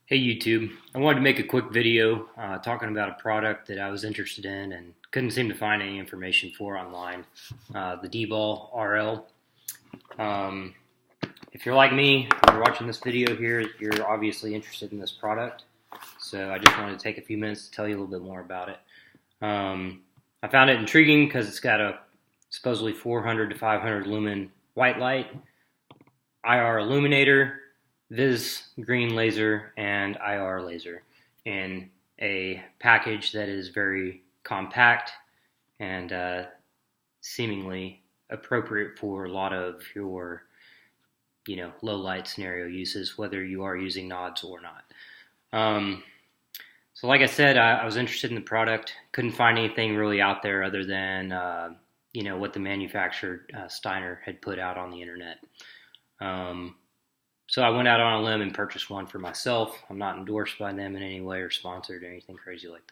Hey YouTube, I wanted to make a quick video talking about a product that I was interested in and couldn't seem to find any information for online, the DBAL-RL. Um, if you're like me, you're watching this video here, you're obviously interested in this product, so I just wanted to take a few minutes to tell you a little bit more about it. I found it intriguing because it's got a supposedly 400 to 500 lumen white light, IR illuminator, Viz green laser, and IR laser in a package that is very compact and seemingly appropriate for a lot of your low light scenario uses, whether you are using nods or not. So like I said, I was interested in the product. Couldn't find anything really out there other than what the manufacturer Steiner had put out on the internet. So I went out on a limb and purchased one for myself. I'm not endorsed by them in any way or sponsored or anything crazy like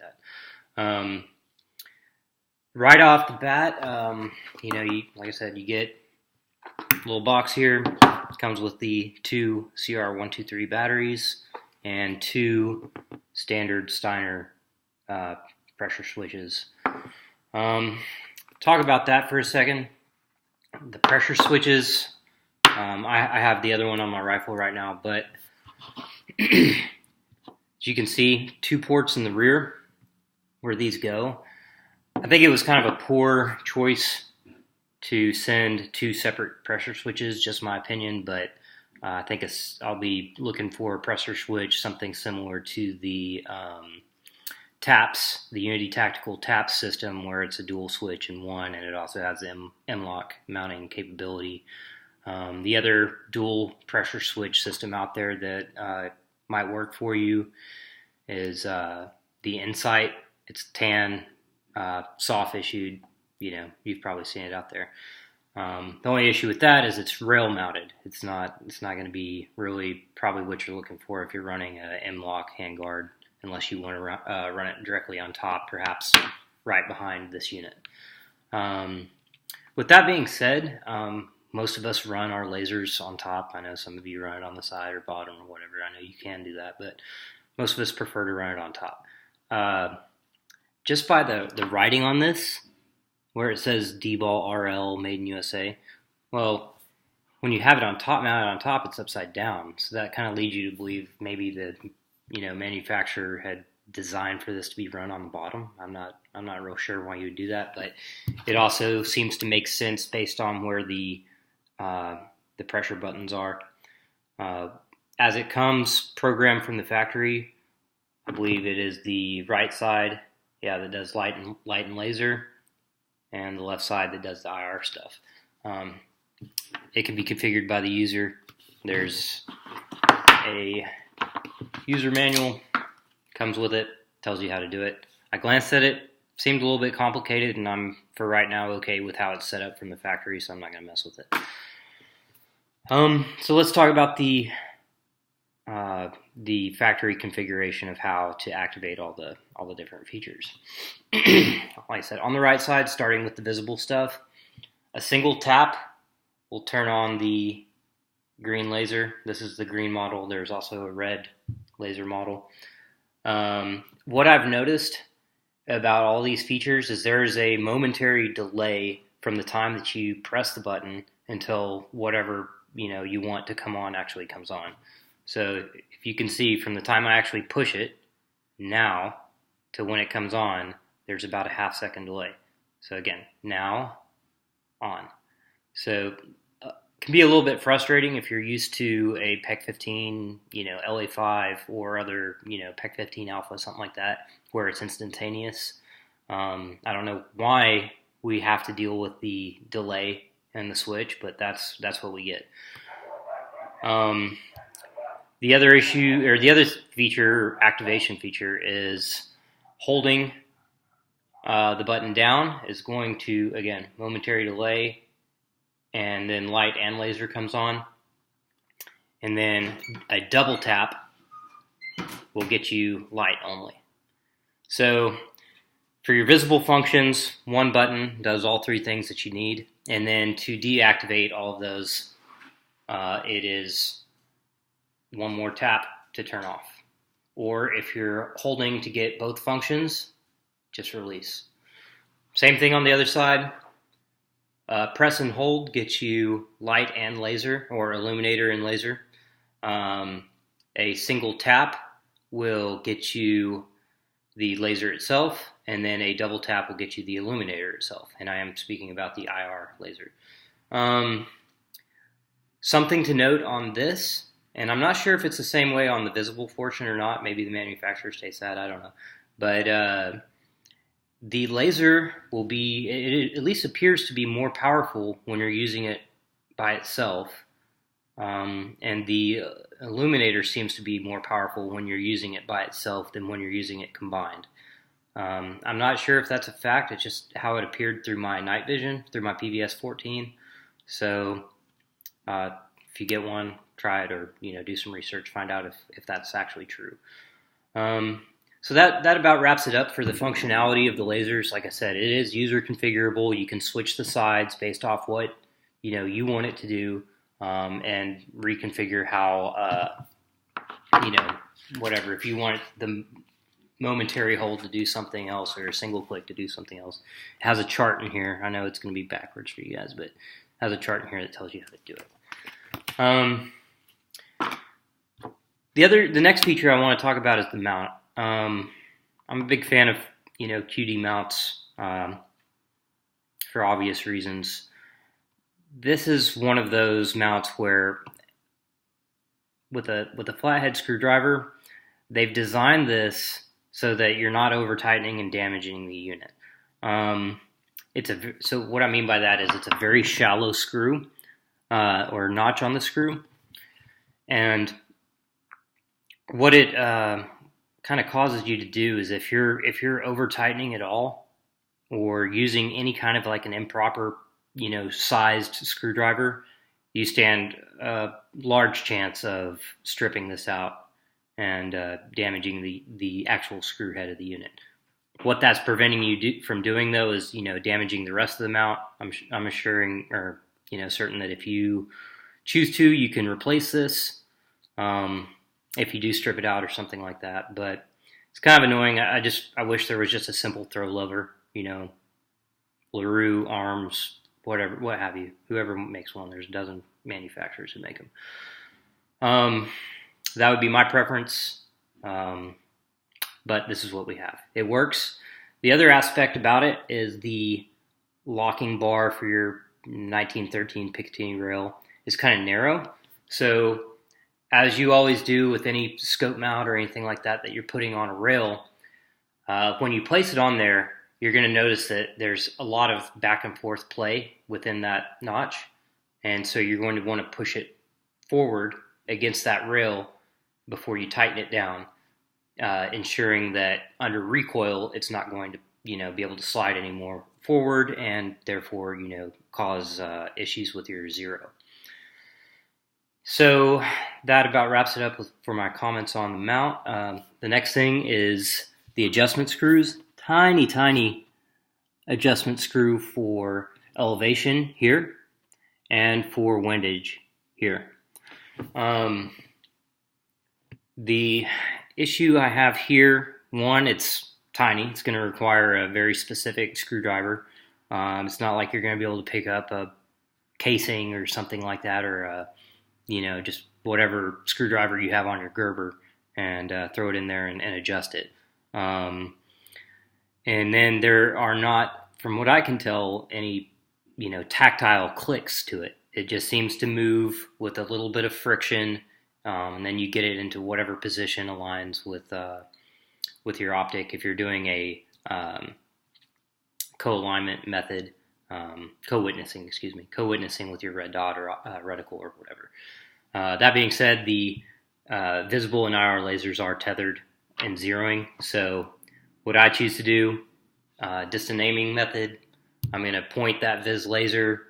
that. Right off the bat, like I said, you get a little box here. It comes with the two CR123 batteries and two standard Steiner pressure switches. Talk about that for a second. The pressure switches. I have the other one on my rifle right now, but as you can see, two ports in the rear where these go. I think it was kind of a poor choice to send two separate pressure switches, just my opinion, but I think I'll be looking for a pressure switch, something similar to the TAPS, the Unity Tactical TAPS system, where it's a dual switch in one, and it also has M-lock mounting capability. The other dual pressure switch system out there that might work for you is the Insight. It's tan, soft issued. You've probably seen it out there. The only issue with that is it's rail mounted. It's not going to be really probably what you're looking for if you're running a M-lock handguard, unless you want to run it directly on top, perhaps right behind this unit. With that being said, most of us run our lasers on top. I know some of you run it on the side or bottom or whatever. I know you can do that, but most of us prefer to run it on top. Just by the writing on this, where it says DBAL-RL Made in USA, well, when you have it on top, mounted on top, it's upside down. So that kind of leads you to believe maybe the manufacturer had designed for this to be run on the bottom. I'm not real sure why you would do that, but it also seems to make sense based on where the pressure buttons are. As it comes programmed from the factory, I believe it is the right side, that does light and laser, and the left side that does the IR stuff. It can be configured by the user. There's a user manual, comes with it, tells you how to do it. I glanced at it, seemed a little bit complicated, and I'm, for right now, okay with how it's set up from the factory, so I'm not going to mess with it. So let's talk about the factory configuration of how to activate all the different features. Like I said, on the right side, starting with the visible stuff, a single tap will turn on the green laser. This is the green model. There's also a red laser model. What I've noticed about all these features is there is a momentary delay from the time that you press the button until whatever you want to come on actually comes on. So if you can see, from the time I actually push it now to when it comes on, there's about a half-second delay. So again, now, on. So it can be a little bit frustrating if you're used to a PEC 15, LA5 or other, PEC 15 Alpha, something like that, where it's instantaneous. I don't know why we have to deal with the delay and the switch, but that's what we get. The other issue, or the other feature, activation feature, is holding the button down is going to, again, momentary delay, and then light and laser comes on, and then a double tap will get you light only. So for your visible functions, one button does all three things that you need, and then to deactivate all of those, it is one more tap to turn off. or if you're holding to get both functions, just release. Same thing on the other side. Press and hold gets you light and laser, or illuminator and laser. A single tap will get you the laser itself, and then a double tap will get you the illuminator itself. And I am speaking about the IR laser. Something to note on this, and I'm not sure if it's the same way on the visible portion or not. Maybe the manufacturer states that, I don't know. But the laser will be, it at least appears to be more powerful when you're using it by itself. And the illuminator seems to be more powerful when you're using it by itself than when you're using it combined. I'm not sure if that's a fact. It's just how it appeared through my night vision, through my PVS 14. So if you get one, try it, or do some research, find out if that's actually true. So that about wraps it up for the functionality of the lasers. Like I said, it is user configurable. You can switch the sides based off what you want it to do, and reconfigure how whatever. If you want the momentary hold to do something else, or a single click to do something else, it has a chart in here. I know it's going to be backwards for you guys, but it has a chart in here that tells you how to do it. The next feature I want to talk about is the mount. I'm a big fan of QD mounts for obvious reasons. This is one of those mounts where with a flathead screwdriver, they've designed this so that you're not over tightening and damaging the unit. So what I mean by that is it's a very shallow screw, or notch on the screw, and what it kind of causes you to do is if you're over tightening at all, or using any kind of like an improper sized screwdriver, you stand a large chance of stripping this out and damaging the actual screw head of the unit. What that's preventing you from doing, though, is damaging the rest of the mount. I'm assuring, or certain that if you choose to, you can replace this if you do strip it out or something like that. But it's kind of annoying. I wish there was just a simple throw lever, LaRue, Arms, whatever, what have you. Whoever makes one, there's a dozen manufacturers who make them. That would be my preference, but this is what we have. It works. The other aspect about it is the locking bar for your 1913 Picatinny rail is kind of narrow. So as you always do with any scope mount or anything like that you're putting on a rail, when you place it on there, you're going to notice that there's a lot of back and forth play within that notch. And so you're going to want to push it forward against that rail before you tighten it down, ensuring that under recoil, it's not going to, be able to slide any more forward and therefore, cause issues with your zero. So that about wraps it up for my comments on the mount. The next thing is the adjustment screws. Tiny adjustment screw for elevation here and for windage here. The issue I have here, one, it's tiny. It's going to require a very specific screwdriver. It's not like you're going to be able to pick up a casing or something like that, or just whatever screwdriver you have on your Gerber and throw it in there and adjust it. And then there are not, from what I can tell, any tactile clicks to it. It just seems to move with a little bit of friction, and then you get it into whatever position aligns with your optic. If you're doing a co-alignment method, co-witnessing with your red dot or reticle or whatever. That being said, the visible and IR lasers are tethered and zeroing. So what I choose to do, distant aiming method, I'm going to point that vis laser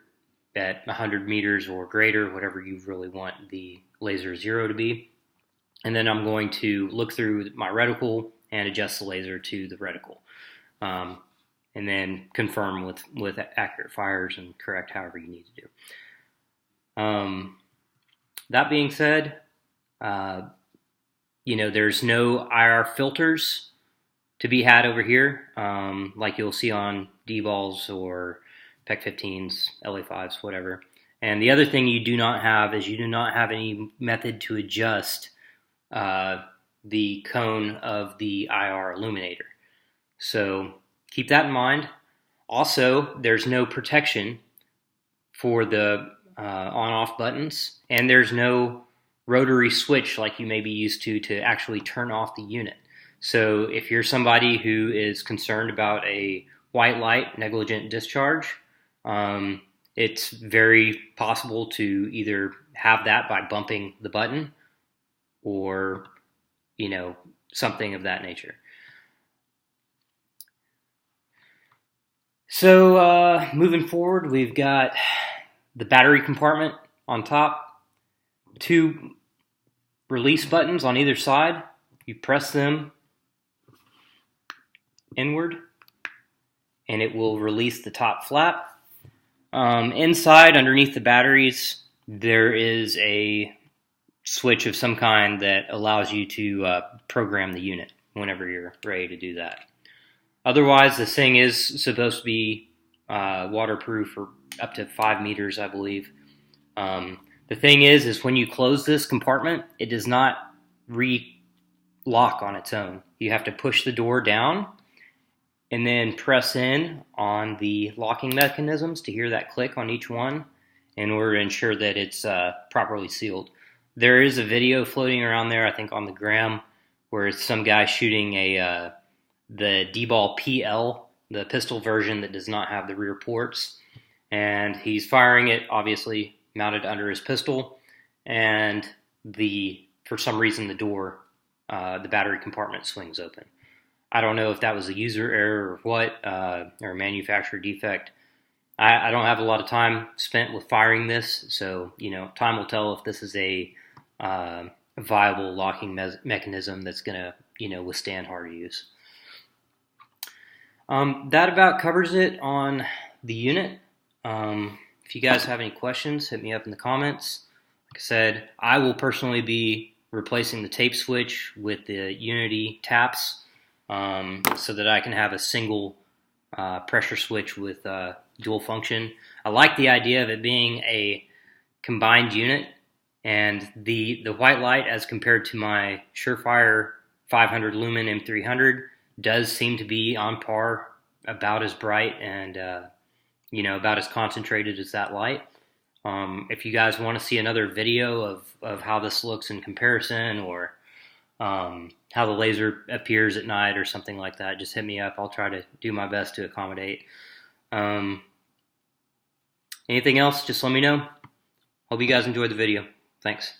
at 100 meters or greater, whatever you really want the laser zero to be. And then I'm going to look through my reticle and adjust the laser to the reticle. And then confirm with accurate fires and correct however you need to do. That being said, there's no IR filters to be had over here, like you'll see on D-balls or PEC 15s, LA5s, whatever. And the other thing you do not have is you do not have any method to adjust the cone of the IR illuminator. So keep that in mind. Also, there's no protection for the on-off buttons, and there's no rotary switch like you may be used to actually turn off the unit. So if you're somebody who is concerned about a white light negligent discharge, it's very possible to either have that by bumping the button or, something of that nature. So moving forward, we've got the battery compartment on top, 2 release buttons on either side. You press them inward and it will release the top flap. Inside, underneath the batteries, there is a switch of some kind that allows you to program the unit whenever you're ready to do that. Otherwise, this thing is supposed to be waterproof for up to 5 meters, I believe. The thing is when you close this compartment, it does not re-lock on its own. You have to push the door down and then press in on the locking mechanisms to hear that click on each one in order to ensure that it's properly sealed. There is a video floating around there, I think on the gram, where it's some guy shooting the DBAL-RL, the pistol version that does not have the rear ports, and he's firing it, obviously mounted under his pistol, and for some reason the door, the battery compartment swings open. I don't know if that was a user error or what, or a manufacturer defect. I don't have a lot of time spent with firing this, so time will tell if this is a viable locking mechanism that's going to withstand hard use. That about covers it on the unit. If you guys have any questions, hit me up in the comments. Like I said, I will personally be replacing the tape switch with the Unity taps, so that I can have a single pressure switch with dual function. I like the idea of it being a combined unit, and the white light as compared to my Surefire 500 lumen M300 does seem to be on par, about as bright and about as concentrated as that light. If you guys want to see another video of how this looks in comparison, or how the laser appears at night or something like that, just hit me up. I'll try to do my best to accommodate. Anything else, just let me know. Hope you guys enjoyed the video. Thanks.